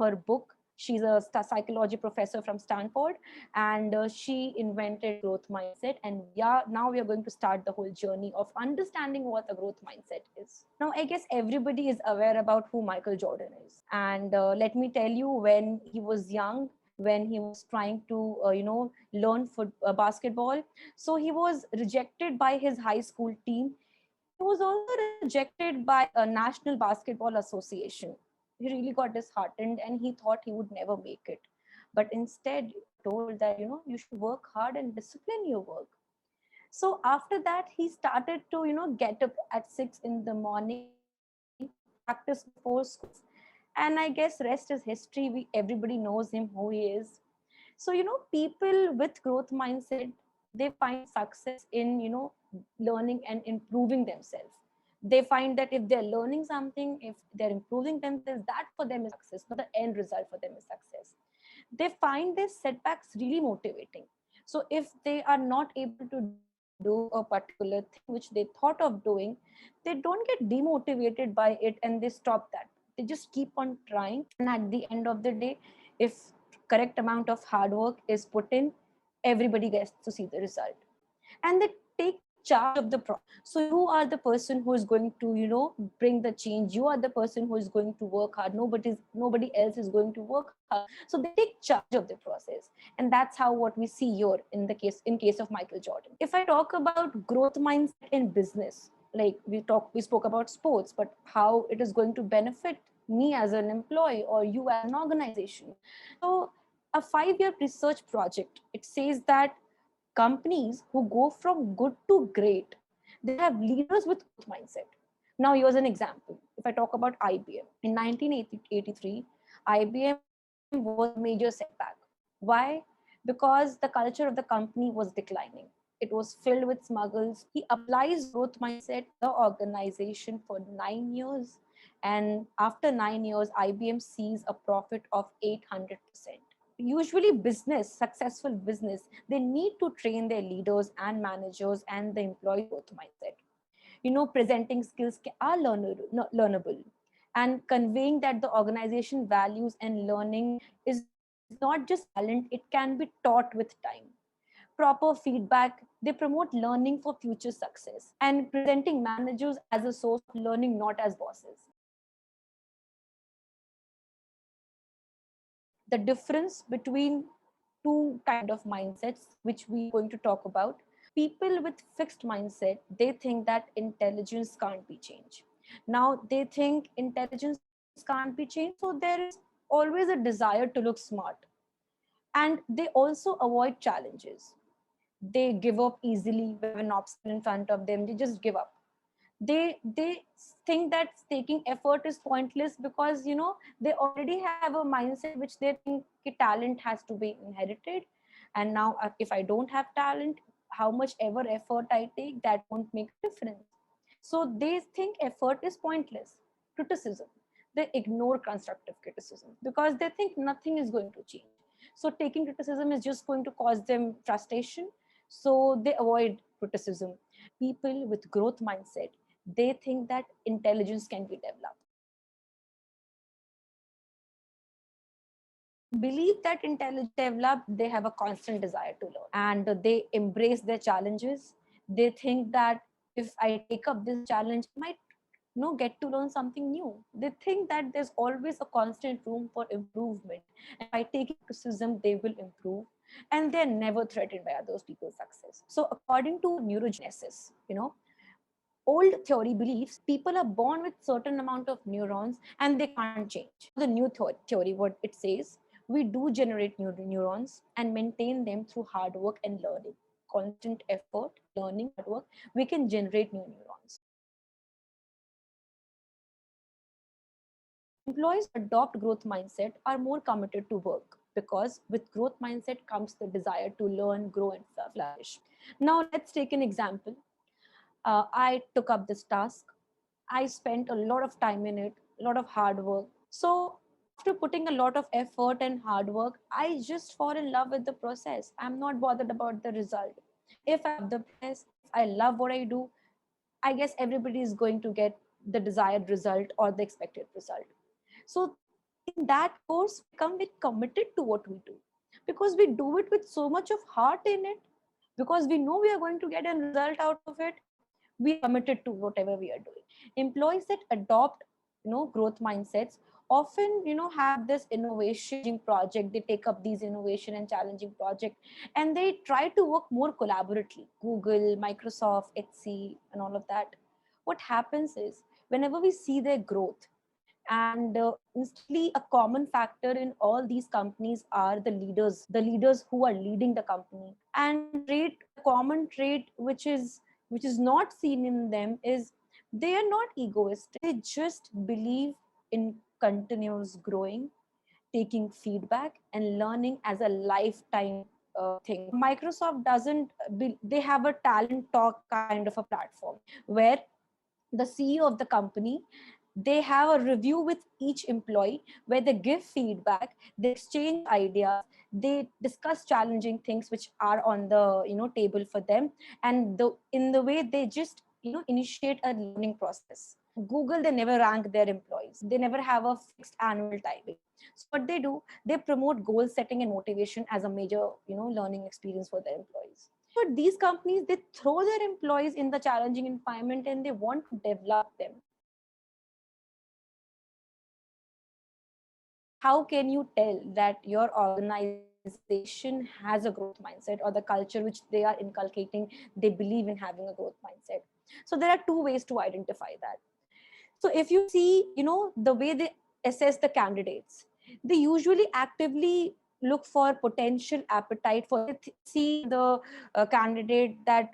her book. She's a psychology professor from Stanford, and she invented growth mindset. And yeah, now we are going to start the whole journey of understanding what a growth mindset is. Now, I guess everybody is aware about who Michael Jordan is. And let me tell you, when he was young, when he was trying to, learn basketball, so he was rejected by his high school team. He was also rejected by a National Basketball Association. He really got disheartened and he thought he would never make it. But instead, told that, you should work hard and discipline your work. So after that, he started to, get up at 6 in the morning, practice before schools. And I guess rest is history. Everybody knows him, who he is. So, people with growth mindset, they find success in, learning and improving themselves. They find that if they're learning something, if they're improving themselves, that for them is success, not the end result for them is success. They find their setbacks really motivating. So if they are not able to do a particular thing which they thought of doing, they don't get demotivated by it and they stop that. They just keep on trying. And at the end of the day, if correct amount of hard work is put in, everybody gets to see the result. And they take charge of the process. So you are the person who is going to, bring the change. You are the person who is going to work hard. Nobody else is going to work hard. So they take charge of the process. And that's how what we see here in case of Michael Jordan. If I talk about growth mindset in business, like we spoke about sports, but how it is going to benefit me as an employee or you as an organization. So a 5-year research project, it says that companies who go from good to great, they have leaders with growth mindset. Now, here's an example. If I talk about IBM, in 1983, IBM was a major setback. Why? Because the culture of the company was declining. It was filled with smuggles. He applies growth mindset to the organization for 9 years. And after 9 years, IBM sees a profit of 800%. Usually successful business, they need to train their leaders and managers and the employee growth mindset. Presenting skills are learnable, and conveying that the organization values and learning is not just talent, it can be taught with time. Proper feedback, they promote learning for future success, and presenting managers as a source of learning, not as bosses. The difference between two kind of mindsets which we are going to talk about. People with fixed mindset, they think that intelligence can't be changed. Now they think intelligence can't be changed, so there is always a desire to look smart. And they also avoid challenges. They give up easily when an obstacle in front of them, they just give up. They think that taking effort is pointless because they already have a mindset which they think talent has to be inherited. And now if I don't have talent, how much ever effort I take, that won't make a difference. So they think effort is pointless. Criticism, they ignore constructive criticism because they think nothing is going to change. So taking criticism is just going to cause them frustration, so they avoid criticism. People with growth mindset, they think that intelligence can be developed. Believe that intelligence developed, they have a constant desire to learn and they embrace their challenges. They think that if I take up this challenge, I might get to learn something new. They think that there's always a constant room for improvement, and by taking criticism they will improve, and they're never threatened by other people's success. So according to neurogenesis, old theory believes people are born with certain amount of neurons and they can't change. The new theory, what it says, we do generate new neurons and maintain them through hard work and learning. Constant effort, learning, hard work, we can generate new neurons. Employees who adopt growth mindset are more committed to work because with growth mindset comes the desire to learn, grow, and flourish. Now, let's take an example. I took up this task. I spent a lot of time in it, a lot of hard work. So, after putting a lot of effort and hard work, I just fall in love with the process. I'm not bothered about the result. If I love the process, if I love what I do, I guess everybody is going to get the desired result or the expected result. So in that course, we come with committed to what we do, because we do it with so much of heart in it, because we know we are going to get a result out of it. We are committed to whatever we are doing. Employees that adopt, growth mindsets often, have this innovation project. They take up these innovation and challenging project, and they try to work more collaboratively. Google, Microsoft, Etsy, and all of that. What happens is, whenever we see their growth, and instantly a common factor in all these companies are the leaders who are leading the company. And a common trait which is not seen in them is, they are not egoistic. They just believe in continuous growing, taking feedback, and learning as a lifetime thing. Microsoft doesn't they have a talent talk kind of a platform, where the CEO of the company, they have a review with each employee, where they give feedback, they exchange ideas, they discuss challenging things which are on the table for them, and in the way they just initiate a learning process. Google, they never rank their employees. They never have a fixed annual timing. So what they do, they promote goal setting and motivation as a major learning experience for their employees. But these companies, they throw their employees in the challenging environment, and they want to develop them. How can you tell that your organization has a growth mindset, or the culture which they are inculcating, they believe in having a growth mindset? So there are two ways to identify that. So if you see, the way they assess the candidates, they usually actively look for potential appetite for see the candidate, that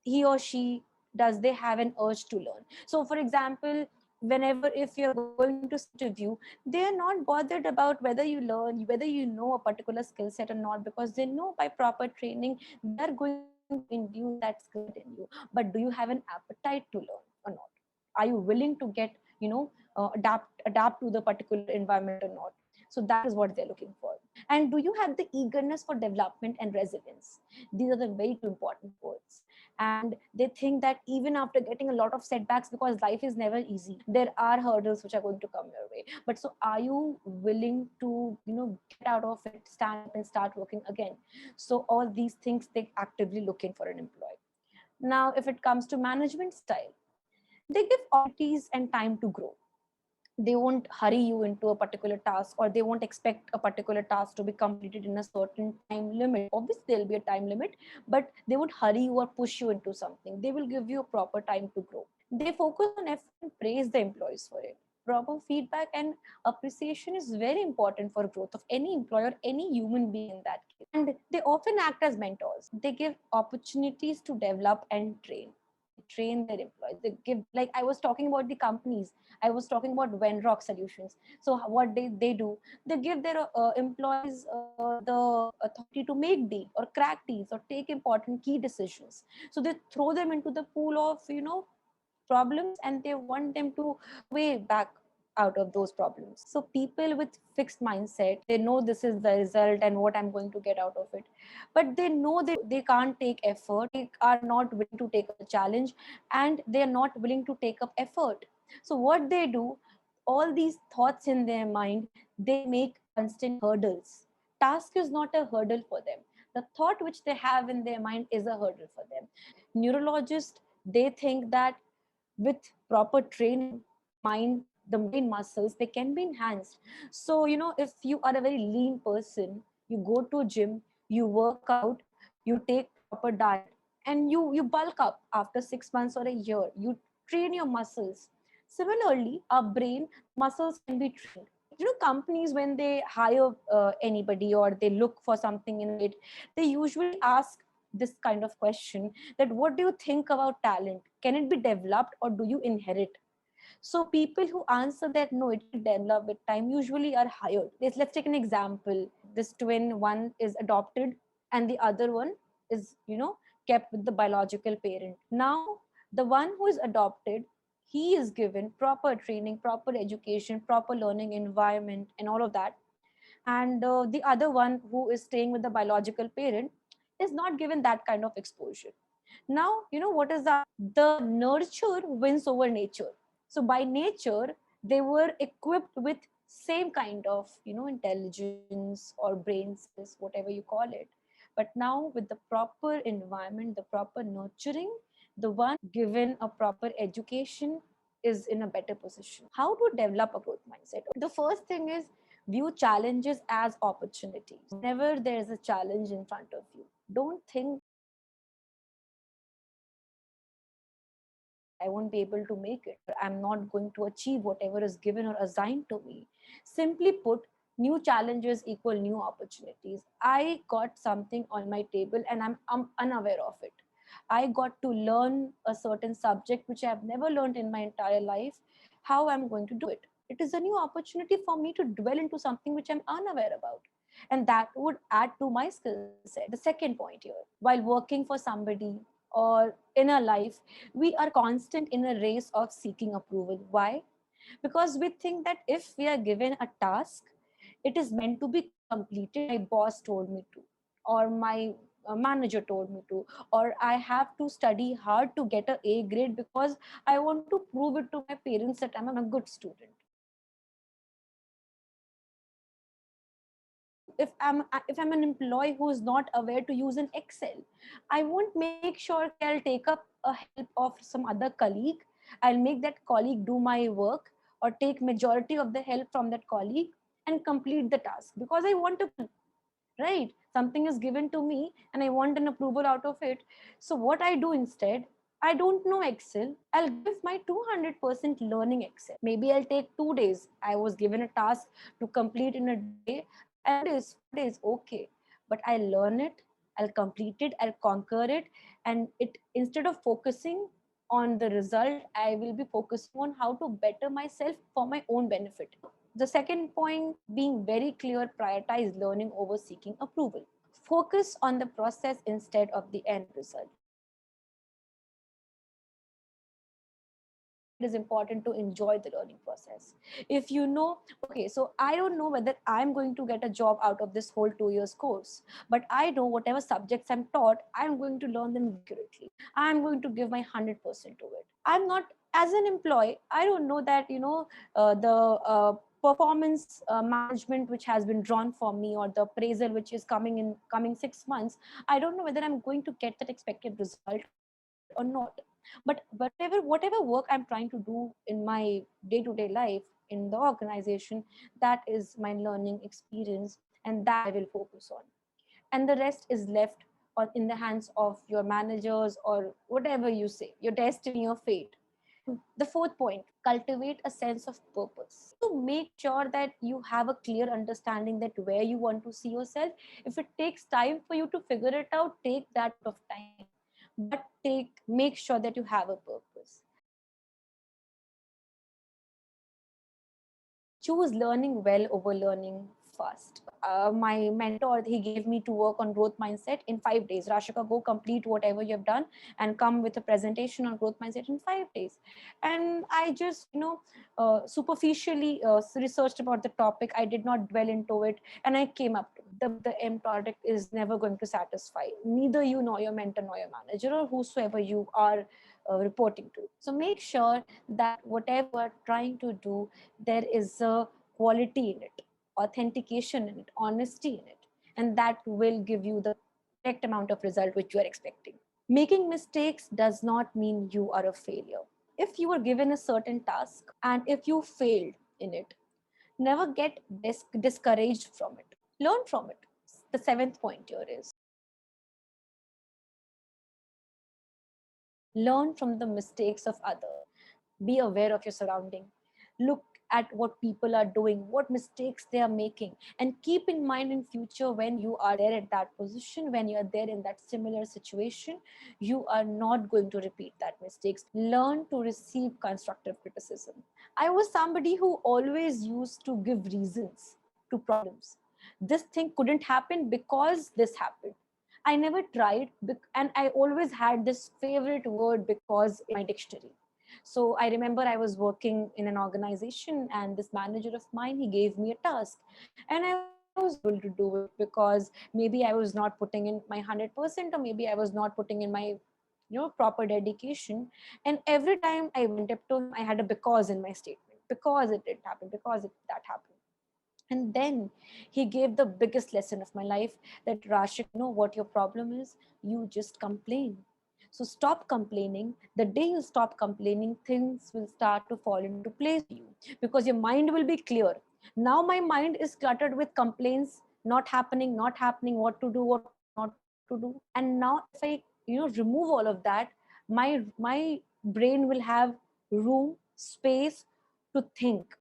he or she, does they have an urge to learn. So for example, whenever, if you're going to interview, they are not bothered about whether you learn, whether you know a particular skill set or not, because they know by proper training they are going to induce that skill set in you. But do you have an appetite to learn or not? Are you willing to get, adapt to the particular environment or not? So that is what they're looking for. And do you have the eagerness for development and resilience? These are the very two important words. And they think that even after getting a lot of setbacks, because life is never easy, there are hurdles which are going to come your way. But so are you willing to, get out of it, stand up and start working again? So all these things, they actively looking for an employee. Now, if it comes to management style, they give opportunities and time to grow. They won't hurry you into a particular task, or they won't expect a particular task to be completed in a certain time limit. Obviously there'll be a time limit, but they won't hurry you or push you into something. They will give you a proper time to grow. They focus on effort and praise the employees for it. Proper feedback and appreciation is very important for growth of any employer, any human being in that case. And they often act as mentors. They give opportunities to develop and train. They train their employees. They give, like I was talking about the companies, I was talking about Venrock Solutions. So what they do, they give their employees the authority to make deals or crack deals or take important key decisions. So they throw them into the pool of problems, and they want them to way back out of those problems. So people with fixed mindset, they know this is the result and what I'm going to get out of it, but they know they can't take effort. They are not willing to take a challenge, and they are not willing to take up effort. So what they do, all these thoughts in their mind, they make constant hurdles. Task is not a hurdle for them. The thought which they have in their mind is a hurdle for them. Neurologists, they think that with proper training, the brain muscles, they can be enhanced. So if you are a very lean person, you go to gym, you work out, you take proper diet, and you bulk up after 6 months or a year, you train your muscles. Similarly, our brain muscles can be trained. Companies, when they hire anybody, or they look for something in it, they usually ask this kind of question, that what do you think about talent? Can it be developed, or do you inherit? So people who answer that no, it will develop with time, usually are hired. Let's take an example. This twin, one is adopted and the other one is kept with the biological parent. Now the one who is adopted, he is given proper training, proper education, proper learning environment, and all of that. And the other one, who is staying with the biological parent, is not given that kind of exposure. Now what is that? The nurture wins over nature. So by nature, they were equipped with same kind of, intelligence or brain cells, whatever you call it. But now with the proper environment, the proper nurturing, the one given a proper education is in a better position. How to develop a growth mindset? The first thing is view challenges as opportunities. Whenever there is a challenge in front of you, don't think I won't be able to make it. I'm not going to achieve whatever is given or assigned to me. Simply put, new challenges equal new opportunities. I got something on my table and I'm unaware of it. I got to learn a certain subject which I've never learned in my entire life. How I'm going to do it? It is a new opportunity for me to dwell into something which I'm unaware about. And that would add to my skill set. The second point here, while working for somebody or in our life, we are constant in a race of seeking approval. Why? Because we think that if we are given a task, it is meant to be completed. My boss told me to, or my manager told me to, or I have to study hard to get a grade because I want to prove it to my parents that I'm a good student. If I'm an employee who is not aware to use an Excel, I won't make sure I'll take up a help of some other colleague. I'll make that colleague do my work or take majority of the help from that colleague and complete the task because I want to, right? Something is given to me and I want an approval out of it. So what I do instead, I don't know Excel, I'll give my 200% learning Excel. Maybe I'll take 2 days. I was given a task to complete in a day. I'll 2 days, 4 days, okay. But I'll learn it, I'll complete it, I'll conquer it. And it, instead of focusing on the result, I will be focusing on how to better myself for my own benefit. The second point, being very clear, prioritize learning over seeking approval. Focus on the process instead of the end result. It is important to enjoy the learning process. If you know, okay, so I don't know whether I'm going to get a job out of this whole 2 years course, but I know whatever subjects I'm taught, I'm going to learn them accurately. I'm going to give my 100% to it. I'm not, as an employee, I don't know that, the performance management which has been drawn for me, or the appraisal which is coming in coming 6 months, I don't know whether I'm going to get that expected result or not. But whatever work I'm trying to do in my day-to-day life in the organization, that is my learning experience, and that I will focus on. And the rest is left in the hands of your managers, or whatever you say, your destiny or fate. The fourth point, cultivate a sense of purpose. To make sure that you have a clear understanding that where you want to see yourself. If it takes time for you to figure it out, take that of time, but make sure that you have a purpose. Choose learning well over learning fast. My mentor, he gave me to work on growth mindset in 5 days. Rashika, go complete whatever you have done and come with a presentation on growth mindset in 5 days. And I just, superficially researched about the topic. I did not dwell into it, and I came up to the end product is never going to satisfy neither you nor your mentor nor your manager or whosoever you are reporting to. So make sure that whatever you are trying to do, there is a quality in it, authentication in it, honesty in it, and that will give you the correct amount of result which you are expecting. Making mistakes does not mean you are a failure. If you were given a certain task and if you failed in it, never get discouraged from it. Learn from it. The seventh point here is learn from the mistakes of others. Be aware of your surrounding. Look at what people are doing, what mistakes they are making, and keep in mind in future when you are there at that position, when you are there in that similar situation, you are not going to repeat that mistakes. Learn to receive constructive criticism. I was somebody who always used to give reasons to problems. This thing couldn't happen because this happened. I never tried, and I always had this favorite word because in my dictionary. So I remember I was working in an organization, and this manager of mine, he gave me a task, and I was able to do it because maybe I was not putting in my 100%, or maybe I was not putting in my proper dedication. And every time I went up to him, I had a because in my statement, because it did happen, because that happened. And then he gave the biggest lesson of my life, that Rashik, you know what your problem is? You just complain. So stop complaining. The day you stop complaining, things will start to fall into place for you, because your mind will be clear. Now my mind is cluttered with complaints, not happening, what to do, what not to do. And now if I, remove all of that, my brain will have room, space to think,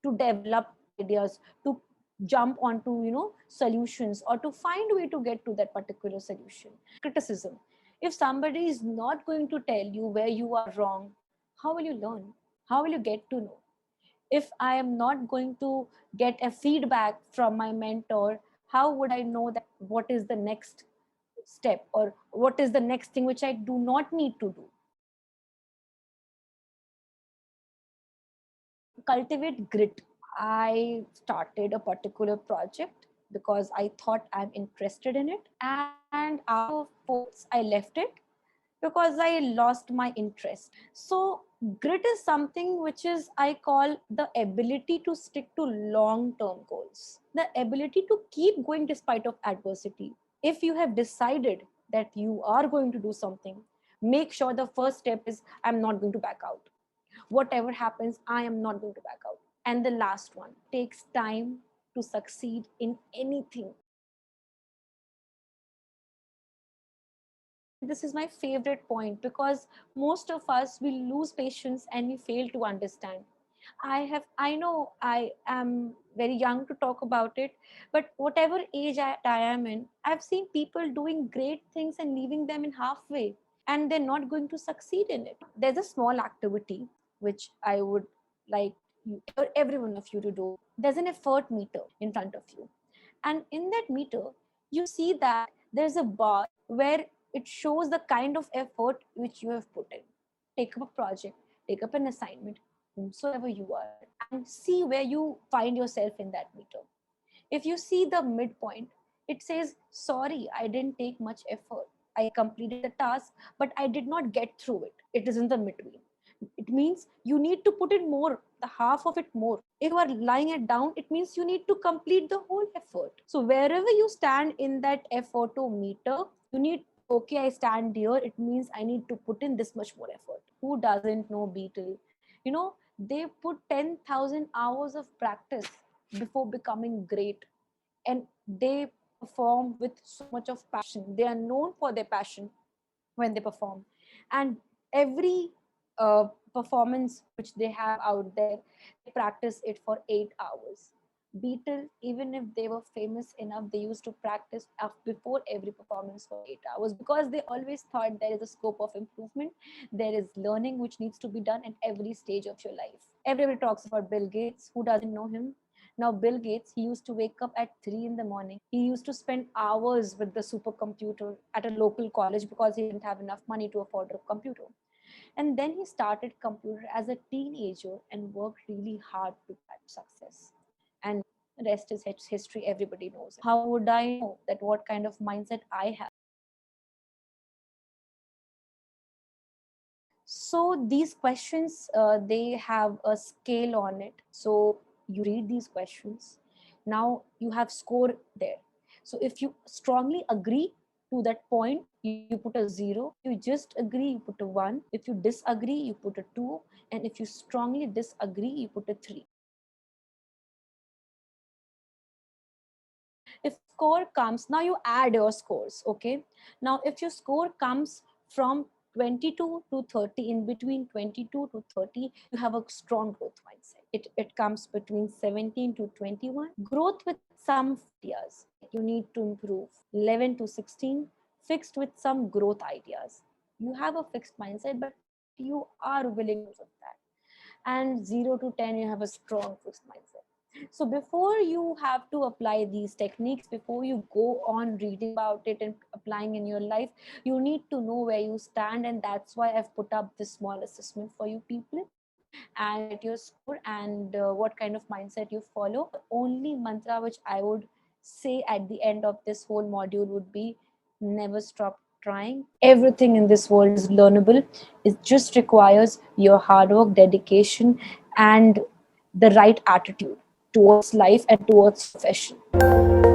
to develop ideas, to jump onto solutions, or to find a way to get to that particular solution. Criticism, if somebody is not going to tell you where you are wrong, how will you learn? How will you get to know? If I am not going to get a feedback from my mentor, how would I know that what is the next step, or what is the next thing which I do not need to do? Cultivate grit. I started a particular project because I thought I'm interested in it. And after 4 months, I left it because I lost my interest. So, grit is something which is, I call, the ability to stick to long term goals, the ability to keep going despite of adversity. If you have decided that you are going to do something, make sure the first step is, I'm not going to back out. Whatever happens, I am not going to back out. And the last one, takes time to succeed in anything. This is my favorite point, because most of us will lose patience and we fail to understand. I know I am very young to talk about it, but whatever age I am in, I've seen people doing great things and leaving them in halfway, and they're not going to succeed in it. There's a small activity which I would like every one of you to do. There's an effort meter in front of you, and in that meter, you see that there's a bar where it shows the kind of effort which you have put in. Take up a project, take up an assignment, whomsoever you are, and see where you find yourself in that meter. If you see the midpoint, it says, sorry, I didn't take much effort. I completed the task, but I did not get through it. It is in the between. It means you need to put in more, the half of it more. If you are lying it down, it means you need to complete the whole effort. So wherever you stand in that effortometer, you need, okay, I stand here, it means I need to put in this much more effort. Who doesn't know Beetle? They put 10,000 hours of practice before becoming great, and they perform with so much of passion. They are known for their passion when they perform, and every performance which they have out there, they practice it for 8 hours. Beatles, even if they were famous enough, they used to practice before every performance for 8 hours, because they always thought there is a scope of improvement, there is learning which needs to be done at every stage of your life. Everybody talks about Bill Gates. Who doesn't know him? Now, Bill Gates, he used to wake up at 3 in the morning. He used to spend hours with the supercomputer at a local college because he didn't have enough money to afford a computer. And then he started computer as a teenager and worked really hard to get success. And the rest is history. Everybody knows it. How would I know that what kind of mindset I have? So these questions, they have a scale on it. So you read these questions. Now you have score there. So if you strongly agree to that point, you put a 0. You just agree, you put a 1. If you disagree, you put a 2. And if you strongly disagree, you put a 3. If score comes, now you add your scores. Okay, now if your score comes from 22 to 30, in between 22 to 30, you have a strong growth mindset. It comes between 17 to 21, growth with some ideas you need to improve. 11 to 16, fixed with some growth ideas. You have a fixed mindset, but you are willing to do that. And 0 to 10, you have a strong fixed mindset. So before you have to apply these techniques, before you go on reading about it and applying in your life, you need to know where you stand. And that's why I've put up this small assessment for you people, and get your score and what kind of mindset you follow. The only mantra which I would say at the end of this whole module would be, never stop trying. Everything in this world is learnable. It just requires your hard work, dedication, and the right attitude. towards life and towards profession.